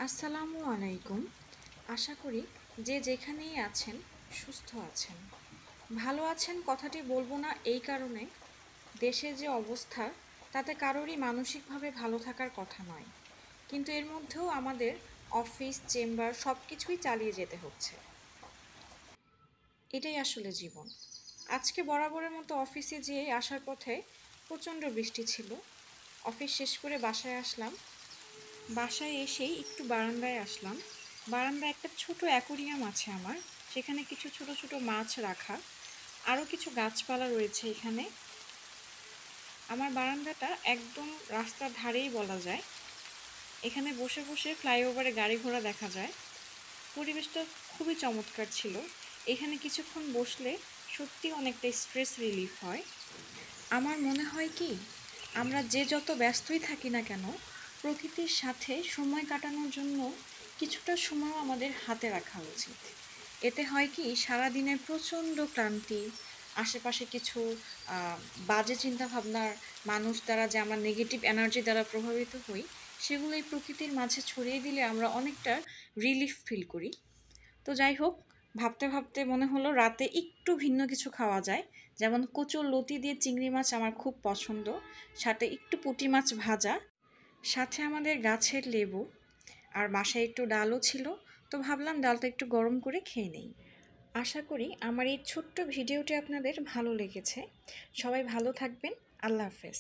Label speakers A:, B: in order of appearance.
A: আসসালামু আলাইকুম। আশা করি যে যেখানেই আছেন সুস্থ আছেন। ভালো আছেন কথাটি বলবো না এই কারণে, দেশের যে অবস্থা তাতে কারোরই মানসিকভাবে ভালো থাকার কথা নয়, কিন্তু এর মধ্যেও আমাদের অফিস চেম্বার সব কিছুই চালিয়ে যেতে হচ্ছে। এটাই আসলে জীবন। আজকে বরাবরের মতো অফিসে যেয়ে আসার পথে প্রচণ্ড বৃষ্টি ছিল। অফিস শেষ করে বাসায় আসলাম। বাসায় এসেই একটু বারান্দায় আসলাম। বারান্দায় একটা ছোট অ্যাকোরিয়াম আছে আমার, সেখানে কিছু ছোট ছোট মাছ রাখা, আরও কিছু গাছপালা রয়েছে এখানে। আমার বারান্দাটা একদম রাস্তার ধারেই বলা যায়। এখানে বসে বসে ফ্লাইওভারে গাড়ি ঘোড়া দেখা যায়। পরিবেশটা খুবই চমৎকার ছিল। এখানে কিছুক্ষণ বসলে সত্যি অনেকটা স্ট্রেস রিলিফ হয়। আমার মনে হয় কি, আমরা যে যত ব্যস্তই থাকি না কেন, প্রকৃতির সাথে সময় কাটানোর জন্য কিছুটা সময় আমাদের হাতে রাখা উচিত। এতে হয় কি, সারাদিনের প্রচণ্ড ক্লান্তি, আশেপাশে কিছু বাজে চিন্তাভাবনার মানুষ দ্বারা যে আমরা নেগেটিভ এনার্জি দ্বারা প্রভাবিত হই, সেগুলো এই প্রকৃতির মাঝে ছড়িয়ে দিলে আমরা অনেকটা রিলিফ ফিল করি। তো যাই হোক, ভাবতে ভাবতে মনে হলো রাতে একটু ভিন্ন কিছু খাওয়া যায়। যেমন কচুর লতি দিয়ে চিংড়ি মাছ আমার খুব পছন্দ, সাথে একটু পুঁটি মাছ ভাজা, সাথে আমাদের গাছের লেবু, আর বাসায় একটু ডালও ছিল। তো ভাবলাম ডালটা একটু গরম করে খেয়ে নেই। আশা করি আমার এই ছোট্ট ভিডিওটি আপনাদের ভালো লেগেছে। সবাই ভালো থাকবেন। আল্লাহ হাফেজ।